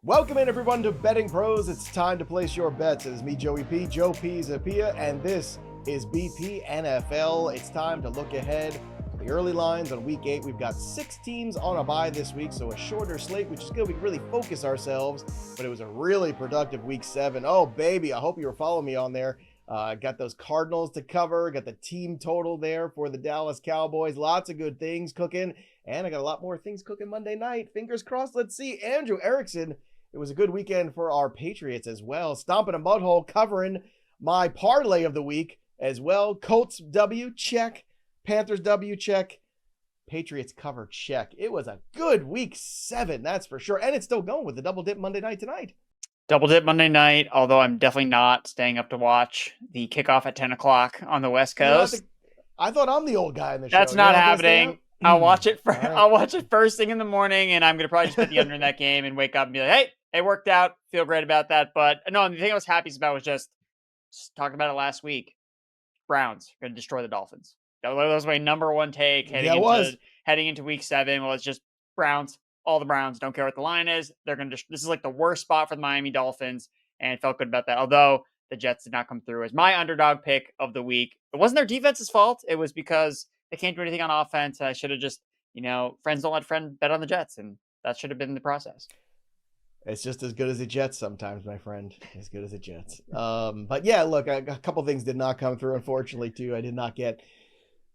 Welcome in, everyone, to Betting Pros. It's time to place your bets. It is me, Joey P, Joe Pisapia, and this is BP NFL. It's time to look ahead to the early lines on Week 8. We've got 6 teams on a bye this week, so a shorter slate, which is good. We can really focus ourselves, but it was a really productive Week 7. Oh, baby, I hope you were following me on there. Got those Cardinals to cover, got the team total there for the Dallas Cowboys. Lots of good things cooking, and I got a lot more things cooking Monday night. Fingers crossed. Let's see. Andrew Erickson. It was a good weekend for our Patriots as well. Stomping a mud hole, covering my parlay of the week as well. Colts W, check. Panthers W, check. Patriots cover, check. It was a good Week 7, that's for sure. And it's still going with the double dip Monday night tonight. Double dip Monday night, although I'm definitely not staying up to watch the kickoff at 10 o'clock on the West Coast. I thought I'm the old guy in the show. That's not happening. I'll watch it All right. I'll watch it first thing in the morning, and I'm going to probably just put the under in that game and wake up and be like, hey, it worked out. Feel great about that. But no, the thing I was happiest about was just talking about it last week. Browns are going to destroy the Dolphins. That was my number one take heading into Week 7. Well, it's just Browns. All the Browns. Don't care what the line is. They're going to. This is like the worst spot for the Miami Dolphins, and I felt good about that. Although the Jets did not come through as my underdog pick of the week. It wasn't their defense's fault. It was because they can't do anything on offense. I should have just, friends don't let friends bet on the Jets, and that should have been the process. It's just as good as the Jets sometimes, my friend. As good as the Jets. But yeah, look, a couple things did not come through, unfortunately, too. I did not get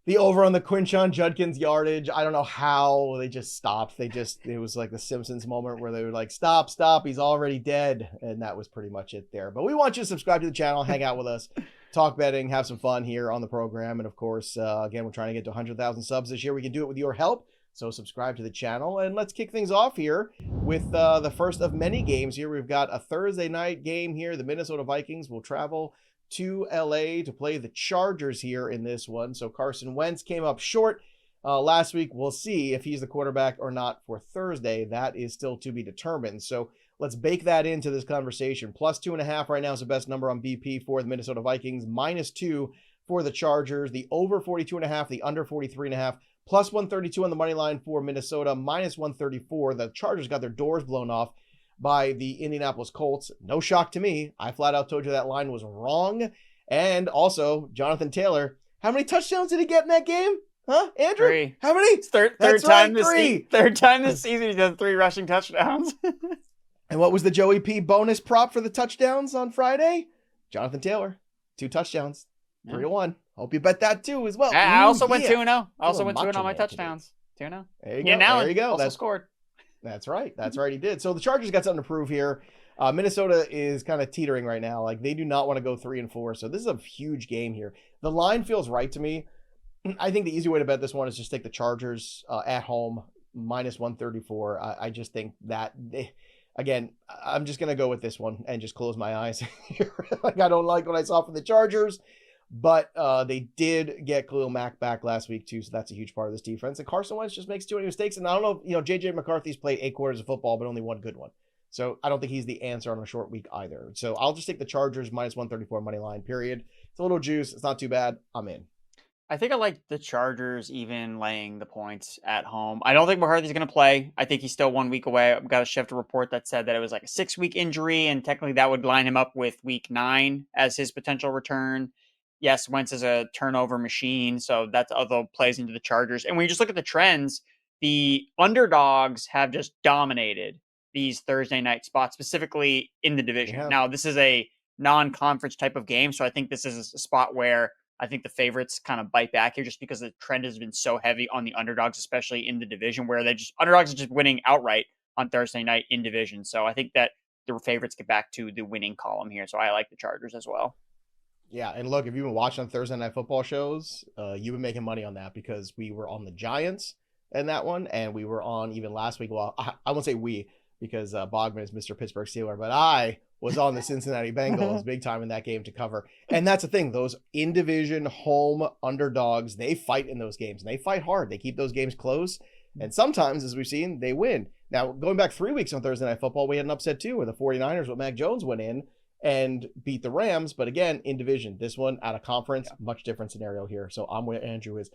the over on the Quinshon Judkins yardage. I don't know how they just stopped. It was like the Simpsons moment where they were like, stop, he's already dead. And that was pretty much it there. But we want you to subscribe to the channel, hang out with us, talk betting, have some fun here on the program. And of course, again, we're trying to get to 100,000 subs this year. We can do it with your help. So subscribe to the channel, and let's kick things off here with the first of many games here. We've got a Thursday night game here. The Minnesota Vikings will travel to LA to play the Chargers here in this one. So Carson Wentz came up short last week. We'll see if he's the quarterback or not for Thursday. That is still to be determined. So let's bake that into this conversation. Plus 2.5 right now is the best number on BP for the Minnesota Vikings. -2 for the Chargers. The over 42.5, the under 43.5. Plus 132 on the money line for Minnesota, -134. The Chargers got their doors blown off by the Indianapolis Colts. No shock to me. I flat out told you that line was wrong. And also, Jonathan Taylor, how many touchdowns did he get in that game? Huh, Andrew? 3. How many? Third time this season he's done 3 rushing touchdowns. And what was the Joey P bonus prop for the touchdowns on Friday? Jonathan Taylor, 2 touchdowns, 3-1. Hope you bet that too as well. I also went 2-0. I also went 2-0 on my touchdowns. 2-0. There you go. There you go. Also scored. That's right. That's right. He did. So the Chargers got something to prove here. Minnesota is kind of teetering right now. Like, they do not want to go 3-4. So this is a huge game here. The line feels right to me. I think the easy way to bet this one is just take the Chargers at home, -134. I just think that again, I'm just going to go with this one and just close my eyes here. Like, I don't like what I saw from the Chargers. But they did get Khalil Mack back last week, too, so that's a huge part of this defense. And Carson Wentz just makes too many mistakes. And I don't know, J.J. McCarthy's played 8 quarters of football, but only 1 good one. So I don't think he's the answer on a short week either. So I'll just take the Chargers -134 money line, period. It's a little juice. It's not too bad. I'm in. I think I like the Chargers even laying the points at home. I don't think McCarthy's going to play. I think he's still 1 week away. I've got a Schefter report that said that it was like a 6-week injury, and technically that would line him up with Week 9 as his potential return. Yes, Wentz is a turnover machine, so that's although plays into the Chargers. And when you just look at the trends, the underdogs have just dominated these Thursday night spots, specifically in the division. Yeah. Now, this is a non-conference type of game, so I think this is a spot where I think the favorites kind of bite back here just because the trend has been so heavy on the underdogs, especially in the division, where underdogs are just winning outright on Thursday night in division. So I think that the favorites get back to the winning column here. So I like the Chargers as well. Yeah, and look, if you've been watching Thursday Night Football shows, you've been making money on that because we were on the Giants in that one, and we were on even last week. Well, I won't say we because Bogman is Mr. Pittsburgh Steeler, but I was on the Cincinnati Bengals big time in that game to cover. And that's the thing. Those in-division home underdogs, they fight in those games, and they fight hard. They keep those games close, and sometimes, as we've seen, they win. Now, going back 3 weeks on Thursday Night Football, we had an upset too where the 49ers with Mac Jones went in and beat the Rams, but again, in division. This one out of conference, much different scenario here. So I'm where Andrew is.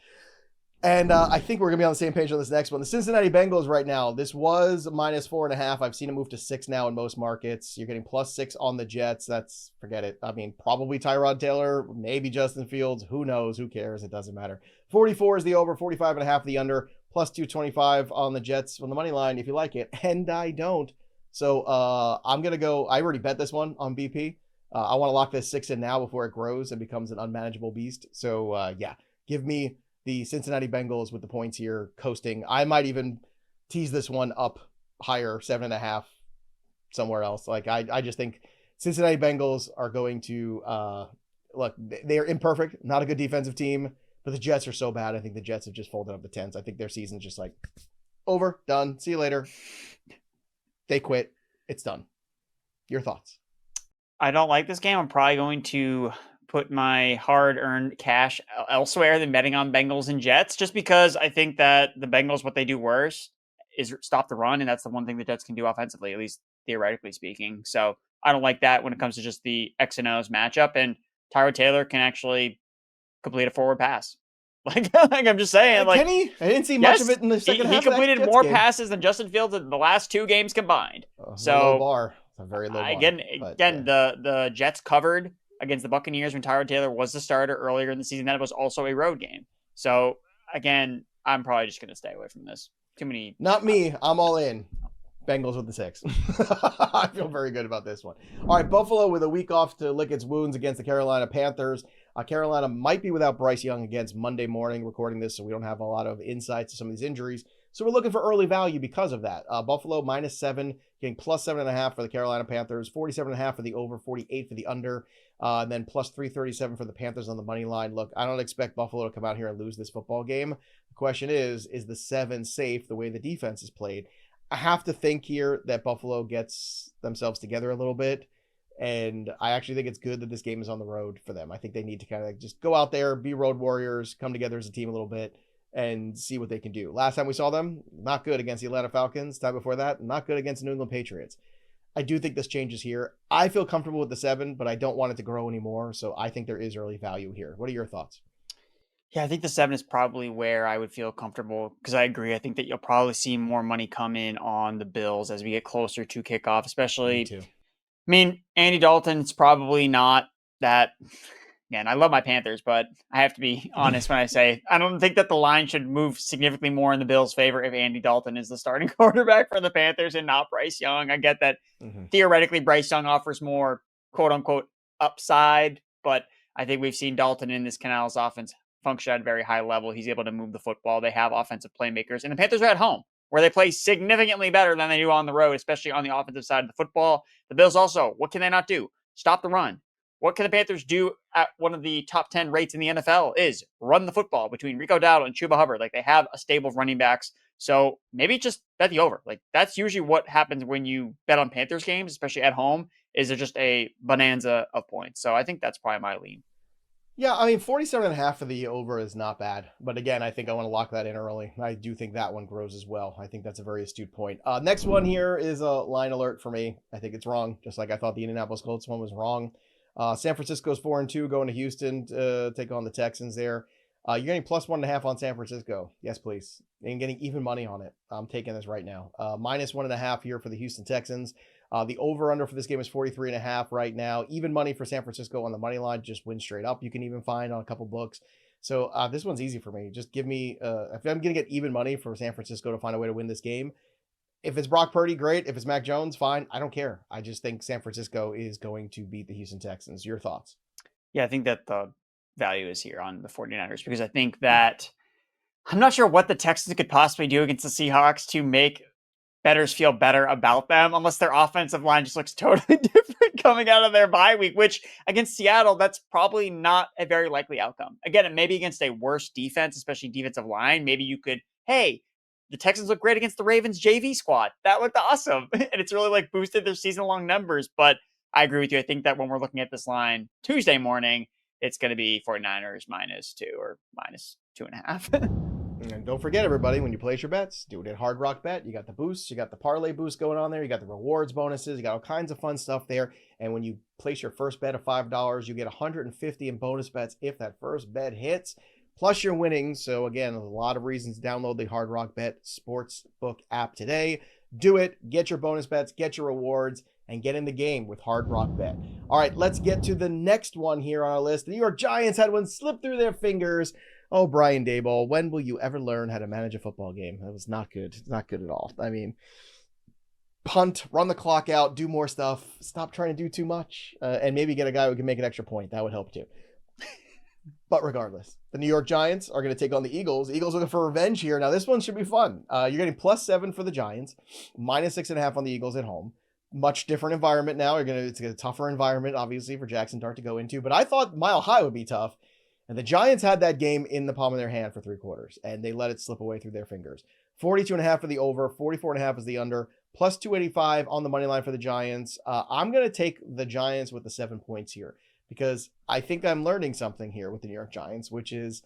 And I think we're going to be on the same page on this next one. The Cincinnati Bengals right now, this was minus 4.5. I've seen it move to 6 now in most markets. You're getting +6 on the Jets. That's, forget it. I mean, probably Tyrod Taylor, maybe Justin Fields. Who knows? Who cares? It doesn't matter. 44 is the over, 45.5 the under, +225 on the Jets on the money line if you like it. And I don't. So I'm going to go. I already bet this one on BP. I want to lock this 6 in now before it grows and becomes an unmanageable beast. So yeah, give me the Cincinnati Bengals with the points here, coasting. I might even tease this one up higher, 7.5 somewhere else. Like I just think Cincinnati Bengals are going to look. They are imperfect, not a good defensive team, but the Jets are so bad. I think the Jets have just folded up the tents. I think their season's just like over, done. See you later. They quit. It's done. Your thoughts? I don't like this game. I'm probably going to put my hard-earned cash elsewhere than betting on Bengals and Jets, just because I think that the Bengals, what they do worse is stop the run, and that's the one thing the Jets can do offensively, at least theoretically speaking. So I don't like that when it comes to just the X and O's matchup, and Tyrod Taylor can actually complete a forward pass. Like I'm just saying, like, can he? I didn't see much of it in the second half. He completed more passes than Justin Fields in the last 2 games combined. So low bar. It's a very low bar. Again, the Jets covered against the Buccaneers when Tyrod Taylor was the starter earlier in the season. That was also a road game. So again, I'm probably just going to stay away from this. Too many. Not me. I'm all in. Bengals with the 6. I feel very good about this one. All right, Buffalo with a week off to lick its wounds against the Carolina Panthers. Carolina might be without Bryce Young against Monday morning recording this, so we don't have a lot of insights to some of these injuries. So we're looking for early value because of that. Buffalo -7, getting +7.5 for the Carolina Panthers, 47.5 for the over, 48 for the under, and then +337 for the Panthers on the money line. Look, I don't expect Buffalo to come out here and lose this football game. The question is the 7 safe the way the defense is played? I have to think here that Buffalo gets themselves together a little bit. And I actually think it's good that this game is on the road for them. I think they need to kind of just go out there, be road warriors, come together as a team a little bit, and see what they can do. Last time we saw them, not good against the Atlanta Falcons. Time before that, not good against the New England Patriots. I do think this changes here. I feel comfortable with the 7, but I don't want it to grow anymore. So I think there is early value here. What are your thoughts? Yeah, I think the 7 is probably where I would feel comfortable because I agree. I think that you'll probably see more money come in on the Bills as we get closer to kickoff, especially. Me too. I mean, Andy Dalton's probably not that. Again, I love my Panthers, but I have to be honest when I say I don't think that the line should move significantly more in the Bills' favor if Andy Dalton is the starting quarterback for the Panthers and not Bryce Young. I get that theoretically Bryce Young offers more quote-unquote upside, but I think we've seen Dalton in this Canales offense function at a very high level. He's able to move the football. They have offensive playmakers, and the Panthers are at home, where they play significantly better than they do on the road, especially on the offensive side of the football. The Bills also, what can they not do? Stop the run. What can the Panthers do at one of the top 10 rates in the NFL is run the football between Rico Dowdle and Chuba Hubbard. Like, they have a stable of running backs. So maybe just bet the over. Like, that's usually what happens when you bet on Panthers games, especially at home, is there just a bonanza of points. So I think that's probably my lean. Yeah, I mean, 47.5 for the over is not bad. But again, I think I want to lock that in early. I do think that one grows as well. I think that's a very astute point. Next one here is a line alert for me. I think it's wrong, just like I thought the Indianapolis Colts one was wrong. San Francisco's 4-2 going to Houston to take on the Texans there. You're getting +1.5 on San Francisco. Yes, please. And getting even money on it. I'm taking this right now. -1.5 here for the Houston Texans. The over-under for this game is 43.5 right now. Even money for San Francisco on the money line, just win straight up. You can even find on a couple books. So this one's easy for me. Just give me, if I'm going to get even money for San Francisco to find a way to win this game, if it's Brock Purdy, great. If it's Mac Jones, fine. I don't care. I just think San Francisco is going to beat the Houston Texans. Your thoughts? Yeah, I think that the value is here on the 49ers because I think that I'm not sure what the Texans could possibly do against the Seahawks to make bettors feel better about them unless their offensive line just looks totally different coming out of their bye week, which against Seattle, that's probably not a very likely outcome. Again, maybe against a worse defense, especially defensive line, maybe you could, hey, the Texans look great against the Ravens JV squad. That looked awesome. And it's really like boosted their season-long numbers. But I agree with you. I think that when we're looking at this line Tuesday morning, it's going to be 49ers -2 or -2.5. And don't forget, everybody, when you place your bets, do it at Hard Rock Bet. You got the boosts, you got the parlay boost going on there, you got the rewards bonuses, you got all kinds of fun stuff there. And when you place your first bet of $5, you get $150 in bonus bets if that first bet hits. plus you're winning. So again, a lot of reasons to download the Hard Rock Bet Sportsbook app today. Do it, get your bonus bets, get your rewards, and get in the game with Hard Rock Bet. All right, let's get to the next one here on our list. The New York Giants had one slip through their fingers. Oh, Brian Daboll, when will you ever learn how to manage a football game? That was not good. Not good at all. I mean, punt, run the clock out, do more stuff, stop trying to do too much, and maybe get a guy who can make an extra point. That would help too. But regardless, the New York Giants are going to take on the Eagles. Eagles looking for revenge here. Now, this one should be fun. You're getting +7 for the Giants, -6.5 on the Eagles at home. Much different environment now. It's a tougher environment, obviously, for Jackson Dart to go into. But I thought Mile High would be tough. And the Giants had that game in the palm of their hand for 3 quarters, and they let it slip away through their fingers. 42.5 for the over, 44.5 is the under, +285 on the money line for the Giants. I'm going to take the Giants with the 7 points here, because I think I'm learning something here with the New York Giants, which is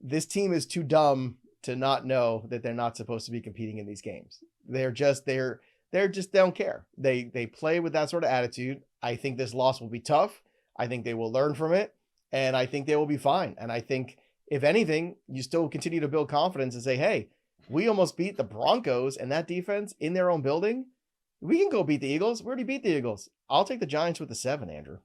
this team is too dumb to not know that they're not supposed to be competing in these games. They just don't care. They play with that sort of attitude. I think this loss will be tough. I think they will learn from it, and I think they will be fine. And I think, if anything, you still continue to build confidence and say, hey, we almost beat the Broncos and that defense in their own building. We can go beat the Eagles. We already beat the Eagles. I'll take the Giants with the 7, Andrew.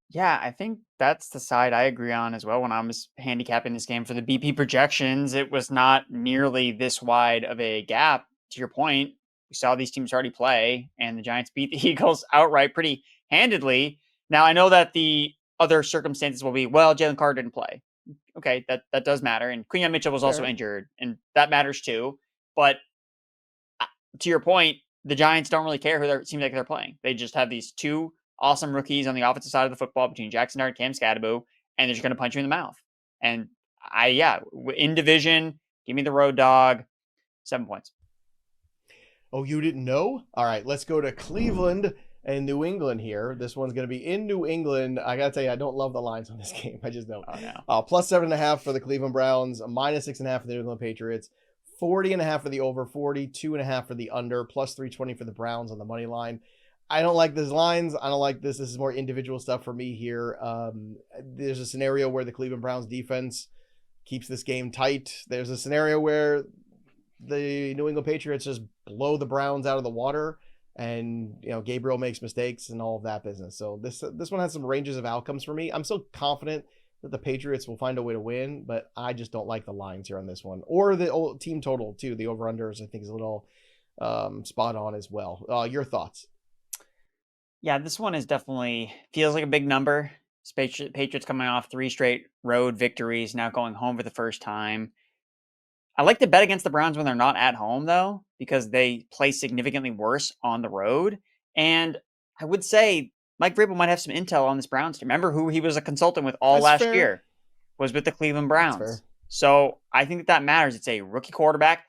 Yeah, I think that's the side I agree on as well. When I was handicapping this game for the BP projections, it was not nearly this wide of a gap. To your point, we saw these teams already play, and the Giants beat the Eagles outright pretty handedly. Now, I know that the other circumstances will be, well, Jalen Carter didn't play. Okay, that does matter. And Quinyon Mitchell was also injured, and that matters too. But to your point, the Giants don't really care who it seems like they're playing. They just have these 2 awesome rookies on the offensive side of the football between Jackson Dart and Cam Scadaboo, and they're just going to punch you in the mouth. And in division, give me the road dog, 7 points. Oh, you didn't know? All right, let's go to Cleveland and New England here. This one's going to be in New England. I got to tell you, I don't love the lines on this game. I just don't. Oh, no. +7.5 for the Cleveland Browns, -6.5 for the New England Patriots, 40.5 for the over, 42.5 for the under, +320 for the Browns on the money line. I don't like these lines. I don't like this. This is more individual stuff for me here. There's a scenario where the Cleveland Browns defense keeps this game tight. There's a scenario where the New England Patriots just blow the Browns out of the water, and Gabriel makes mistakes and all of that business. So this one has some ranges of outcomes for me. I'm still confident that the Patriots will find a way to win, but I just don't like the lines here on this one, or the team total too. The over-unders I think is a little spot on as well. Your thoughts? Yeah, this one is definitely feels like a big number. Patriots coming off 3 straight road victories, now going home for the first time. I like to bet against the Browns when they're not at home, though, because they play significantly worse on the road. And I would say Mike Vrabel might have some intel on this Browns team. Remember who he was a consultant with all last year was with the Cleveland Browns. So I think that matters. It's a rookie quarterback.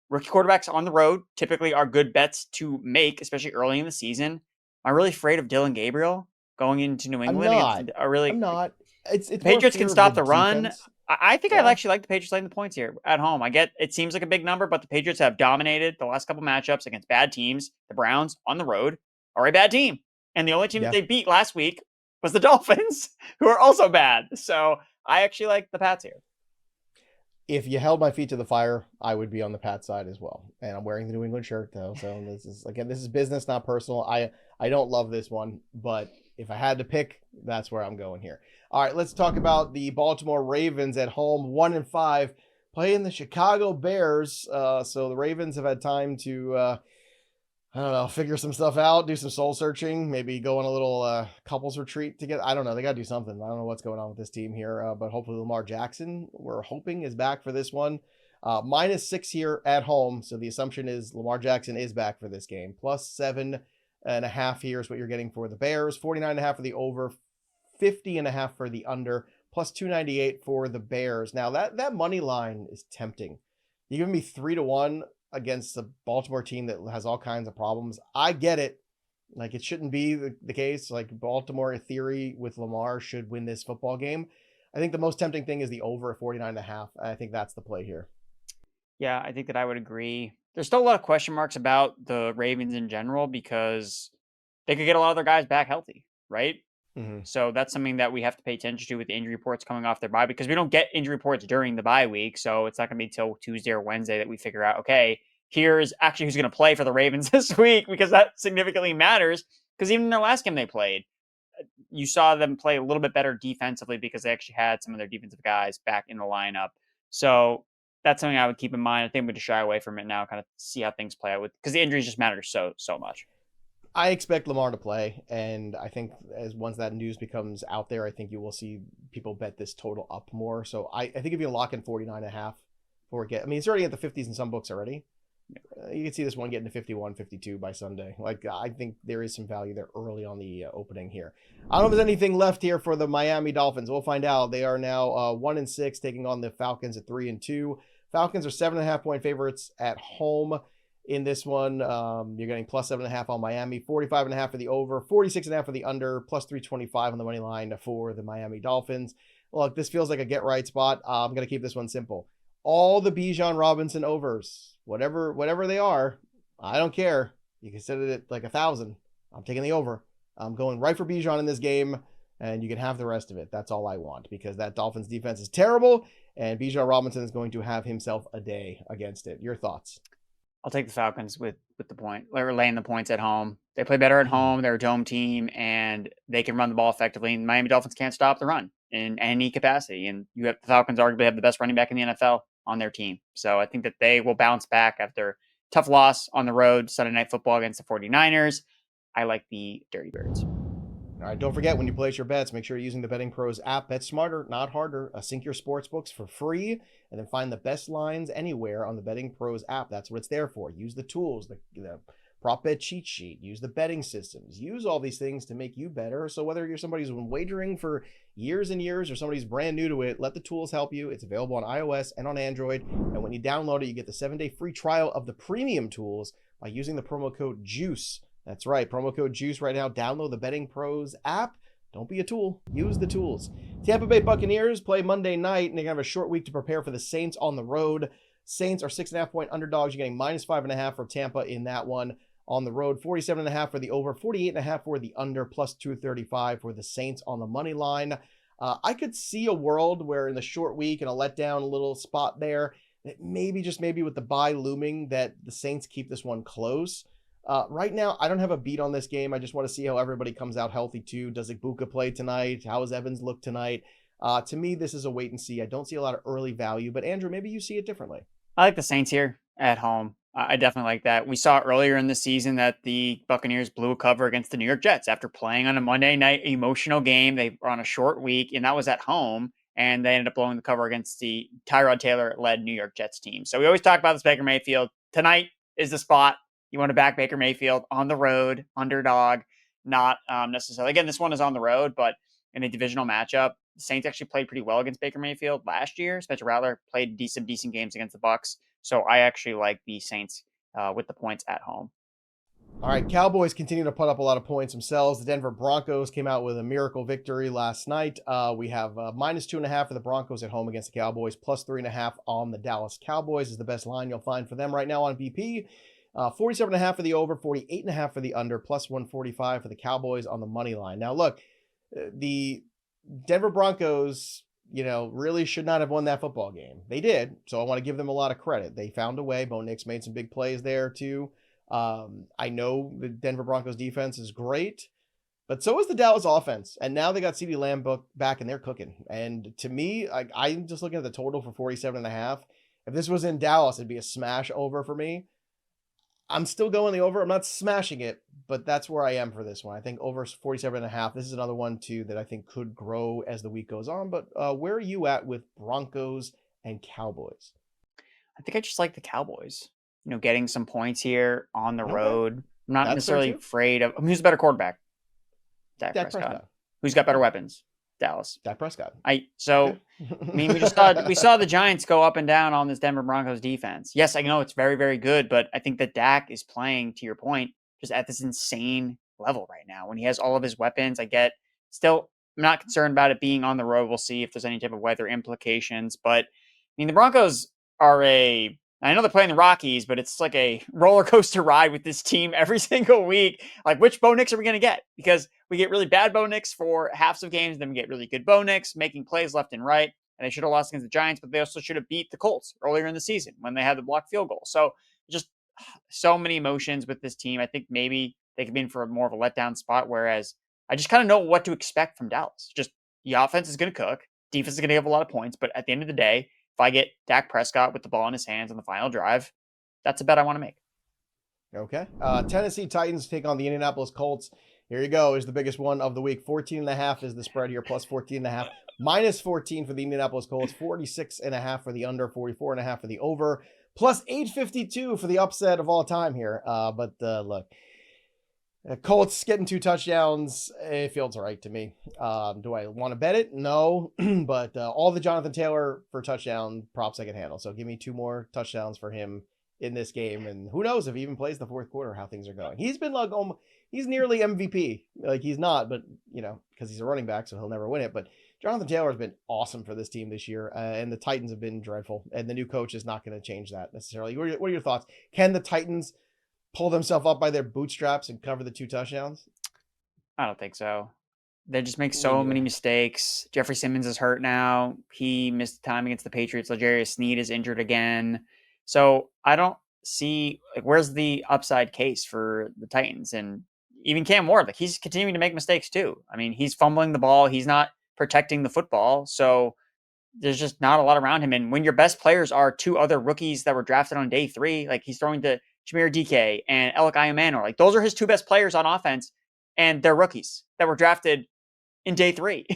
Rookie quarterbacks on the road typically are good bets to make, especially early in the season. I'm really afraid of Dylan Gabriel going into New England. I'm not. It's Patriots can stop the run. Defense. I think I actually like the Patriots laying the points here at home. I get it seems like a big number, but the Patriots have dominated the last couple matchups against bad teams. The Browns on the road are a bad team. And the only team that they beat last week was the Dolphins, who are also bad. So I actually like the Pats here. If you held my feet to the fire, I would be on the Pats side as well. And I'm wearing the New England shirt though. So this is business, not personal. I don't love this one, but if I had to pick, that's where I'm going here. All right, let's talk about the Baltimore Ravens at home, 1-5, playing the Chicago Bears. So the Ravens have had time to, figure some stuff out, do some soul searching, maybe go on a little couples retreat together. I don't know. They got to do something. I don't know what's going on with this team here, but hopefully Lamar Jackson, we're hoping, is back for this one. -6 here at home. So the assumption is Lamar Jackson is back for this game. +7.5 here is what you're getting for the Bears. 49.5 for the over, 50.5 for the under, +298 for the Bears. Now that money line is tempting. You give me 3-1 against a Baltimore team that has all kinds of problems. I get it. Like, it shouldn't be the case. Like, Baltimore, in theory, with Lamar, should win this football game. I think the most tempting thing is the over at 49.5. I think that's the play here. Yeah, I think that I would agree. There's still a lot of question marks about the Ravens in general because they could get a lot of their guys back healthy, right? Mhm. So that's something that we have to pay attention to with the injury reports coming off their bye, because we don't get injury reports during the bye week. So it's not going to be till Tuesday or Wednesday that we figure out, okay, here's actually who's going to play for the Ravens this week, because that significantly matters. Because even in their last game they played, you saw them play a little bit better defensively because they actually had some of their defensive guys back in the lineup. So that's something I would keep in mind. I think I'm going to shy away from it now, kind of see how things play out with, because the injuries just matter so much. I expect Lamar to play, and I think as once that news becomes out there, I think you will see people bet this total up more. So I think if you lock in 49.5 for it I mean, it's already at the 50s in some books already. You can see this one getting to 51, 52 by Sunday. Like, I think there is some value there early on the opening here. I don't know if there's anything left here for the Miami Dolphins. We'll find out. They are now 1-6, taking on the Falcons at 3-2. Falcons are 7.5-point favorites at home in this one. You're getting plus 7.5 on Miami, 45.5 for the over, 46.5 for the under, plus 325 on the money line for the Miami Dolphins. Look, this feels like a get right spot. I'm going to keep this one simple. All the Bijan Robinson overs, whatever they are, I don't care. You can set it at like 1,000. I'm taking the over. I'm going right for Bijan in this game, and you can have the rest of it. That's all I want, because that Dolphins defense is terrible, and Bijan Robinson is going to have himself a day against it. Your thoughts? I'll take the Falcons with the point, or laying the points at home. They play better at home. They're a dome team, and they can run the ball effectively. And Miami Dolphins can't stop the run in any capacity. And you have the Falcons arguably have the best running back in the NFL on their team. So I think that they will bounce back after tough loss on the road Sunday Night Football against the 49ers. I like the Dirty Birds. All right, don't forget, when you place your bets, make sure you're using the BettingPros app. Bet smarter, not harder. Sync your sports books for free, and then find the best lines anywhere on the BettingPros app. That's what it's there for. Use the tools, the prop bet cheat sheet, use the betting systems, use all these things to make you better. So whether you're somebody who's been wagering for years and years or somebody who's brand new to it, let the tools help you. It's available on iOS and on Android. And when you download it, you get the 7-day free trial of the premium tools by using the promo code JUICE. That's right, promo code JUICE right now. Download the Betting Pros app. Don't be a tool. Use the tools. Tampa Bay Buccaneers play Monday night, and they're going to have a short week to prepare for the Saints on the road. Saints are 6.5-point underdogs. You're getting minus 5.5 for Tampa in that one on the road. 47.5 for the over, 48.5 for the under, plus 235 for the Saints on the money line. I could see a world where in the short week and a letdown little spot there, that maybe with the bye looming, that the Saints keep this one close. Right now, I don't have a beat on this game. I just want to see how everybody comes out healthy too. Does Ibuka play tonight? How does Evans look tonight? To me, this is a wait and see. I don't see a lot of early value, but Andrew, maybe you see it differently. I like the Saints here at home. I definitely like that. We saw earlier in the season that the Buccaneers blew a cover against the New York Jets after playing on a Monday night emotional game. They were on a short week, and that was at home, and they ended up blowing the cover against the Tyrod Taylor-led New York Jets team. So we always talk about this Baker Mayfield. Tonight is the spot. You want to back Baker Mayfield on the road, underdog, not necessarily. Again, this one is on the road, but in a divisional matchup, the Saints actually played pretty well against Baker Mayfield last year. Spencer Rattler played decent games against the Bucs. So I actually like the Saints with the points at home. All right, Cowboys continue to put up a lot of points themselves. The Denver Broncos came out with a miracle victory last night. We have minus 2.5 for the Broncos at home against the Cowboys, plus 3.5 on the Dallas Cowboys is the best line you'll find for them right now on BP. 47.5 for the over, 48.5 for the under, plus 145 for the Cowboys on the money line. Now, look, the Denver Broncos, really should not have won that football game. They did, so I want to give them a lot of credit. They found a way. Bo Nix made some big plays there, too. I know the Denver Broncos defense is great, but so is the Dallas offense. And now they got CeeDee Lamb back, and they're cooking. And to me, I'm just looking at the total for 47.5. If this was in Dallas, it'd be a smash over for me. I'm still going the over. I'm not smashing it, but that's where I am for this one. I think over 47.5. This is another one, too, that I think could grow as the week goes on. But where are you at with Broncos and Cowboys? I think I just like the Cowboys. Getting some points here on the road. I'm not necessarily afraid of. Who's the better quarterback? Dak Prescott. Who's got better weapons? Dallas. Dak Prescott. We saw the Giants go up and down on this Denver Broncos defense. Yes, I know it's very, very good, but I think that Dak is playing, to your point, just at this insane level right now. When he has all of his weapons, I'm not concerned about it being on the road. We'll see if there's any type of weather implications. But the Broncos are I know they're playing the Rockies, but it's like a roller coaster ride with this team every single week. Like, which Bo Nix are we going to get? Because we get really bad Bo Nix for halves of games, then we get really good Bo Nix making plays left and right. And they should have lost against the Giants, but they also should have beat the Colts earlier in the season when they had the blocked field goal. So just so many emotions with this team. I think maybe they could be in for more of a letdown spot, whereas I just kind of know what to expect from Dallas. Just the offense is going to cook. Defense is going to give a lot of points, but at the end of the day, if I get Dak Prescott with the ball in his hands on the final drive, that's a bet I want to make. Okay. Tennessee Titans take on the Indianapolis Colts. Here you go. Is the biggest one of the week. 14.5 is the spread here, plus 14.5. Minus 14 for the Indianapolis Colts. 46.5 for the under. 44.5 for the over. Plus 852 for the upset of all time here. But look. Colts getting 2 touchdowns. It feels right to me. Do I want to bet it? No. But all the Jonathan Taylor for touchdown props I can handle. So give me 2 more touchdowns for him in this game. And who knows if he even plays the fourth quarter, how things are going. He's been like, he's nearly MVP. Like he's not, but because he's a running back, so he'll never win it. But Jonathan Taylor has been awesome for this team this year. And the Titans have been dreadful. And the new coach is not going to change that necessarily. What are your thoughts? Can the Titans pull themselves up by their bootstraps and cover the 2 touchdowns? I don't think so. They just make so many mistakes. Jeffrey Simmons is hurt now. He missed time against the Patriots. L'Jarius Sneed is injured again. So I don't see where's the upside case for the Titans. And even Cam Ward, he's continuing to make mistakes too. I mean, he's fumbling the ball. He's not protecting the football. So there's just not a lot around him. And when your best players are 2 other rookies that were drafted on day 3, he's throwing to Jameer DK and Alec Ayamanor. Those are his 2 best players on offense, and they're rookies that were drafted in day 3.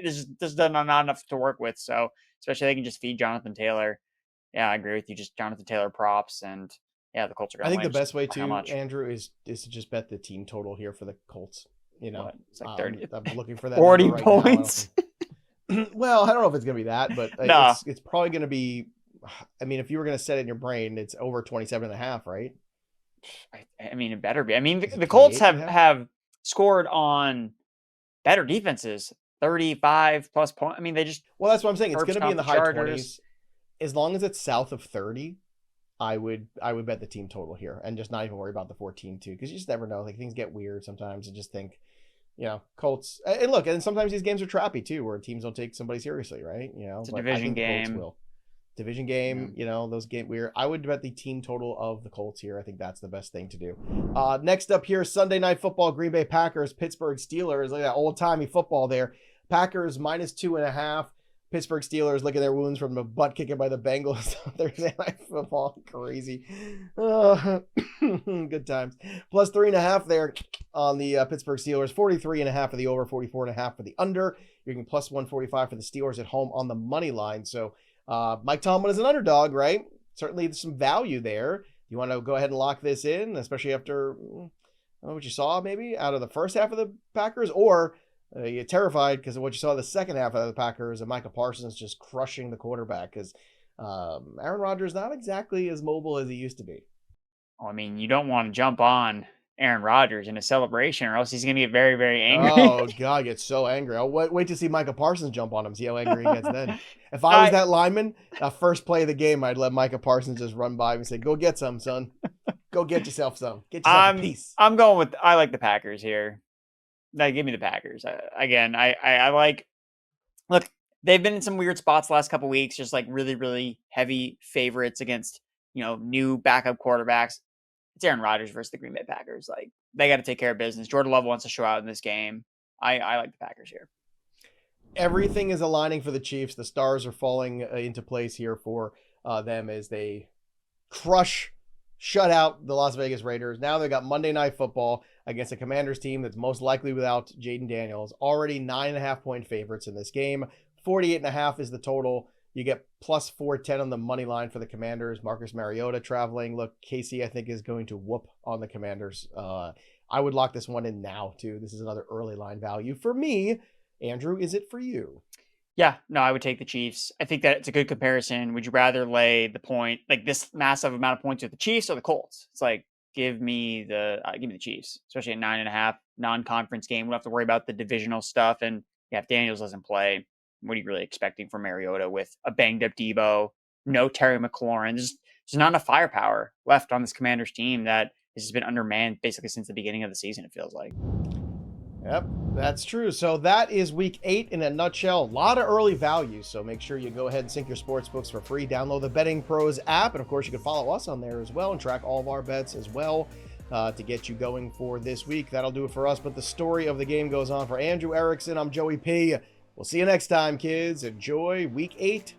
There's not enough to work with. So especially they can just feed Jonathan Taylor. Yeah, I agree with you. Just Jonathan Taylor props, and yeah, the Colts are going to win. I think the best way to, Andrew, is to just bet the team total here for the Colts. It's like 30. I'm looking for that 40 right points. Well, I don't know if it's going to be that, but No. It's probably going to be. I mean, if you were going to set it in your brain, it's over 27.5, right? I mean, it better be. I mean, the Colts have scored on better defenses, 35 plus points. I mean, they just. Well, that's what I'm saying. It's going to be in the high Chargers. 20s. As long as it's south of 30, I would bet the team total here and just not even worry about the 14 too, because you just never know. Things get weird sometimes, and just think, Colts. And look, and sometimes these games are trappy too, where teams don't take somebody seriously, right? It's a division game. Division game, those game weird. I would bet the team total of the Colts here. I think that's the best thing to do. Next up here, Sunday Night Football, Green Bay Packers, Pittsburgh Steelers. Look at that old-timey football there. Packers minus 2.5. Pittsburgh Steelers licking their wounds from the butt kicking by the Bengals. Thursday Night Football, crazy. Good times. Plus 3.5 there on the Pittsburgh Steelers. 43.5 for the over, 44.5 for the under. You're getting plus 145 for the Steelers at home on the money line. So Mike Tomlin is an underdog, right? Certainly there's some value there. You want to go ahead and lock this in, especially after what you saw maybe out of the first half of the Packers, or you're terrified because of what you saw the second half of the Packers and Micah Parsons just crushing the quarterback, because Aaron Rodgers not exactly as mobile as he used to be. I mean, you don't want to jump on Aaron Rodgers in a celebration, or else he's going to get very, very angry. Oh, God, I get so angry. I'll wait to see Micah Parsons jump on him, see how angry he gets then. If I was that lineman, first play of the game, I'd let Micah Parsons just run by him and say, go get some, son. Go get yourself some. Get yourself a piece. I'm going with, I like the Packers here. Give me the Packers. I like, look, they've been in some weird spots the last couple of weeks, just really, really heavy favorites against, new backup quarterbacks. It's Aaron Rodgers versus the Green Bay Packers. They got to take care of business. Jordan Love wants to show out in this game. I like the Packers here. Everything is aligning for the Chiefs. The stars are falling into place here for them as they shut out the Las Vegas Raiders. Now they've got Monday Night Football against a Commanders team that's most likely without Jaden Daniels. Already 9.5 point favorites in this game. 48.5 is the total. You get plus 410 on the money line for the Commanders. Marcus Mariota traveling. Look, Casey, I think, is going to whoop on the Commanders. I would lock this one in now, too. This is another early line value for me. Andrew, is it for you? Yeah, no, I would take the Chiefs. I think that it's a good comparison. Would you rather lay the point, this massive amount of points with the Chiefs or the Colts? It's give me the Chiefs, especially at 9.5 non-conference game. We don't have to worry about the divisional stuff. And if Daniels doesn't play, what are you really expecting from Mariota with a banged up Debo, no Terry McLaurin? There's there's not enough firepower left on this Commanders team that has just been undermanned basically since the beginning of the season, it feels like. Yep, that's true. So that is week 8 in a nutshell. A lot of early value. So make sure you go ahead and sync your sports books for free. Download the BettingPros app. And of course, you can follow us on there as well and track all of our bets as well to get you going for this week. That'll do it for us. But the story of the game goes on for Andrew Erickson. I'm Joey P. We'll see you next time, kids. Enjoy week 8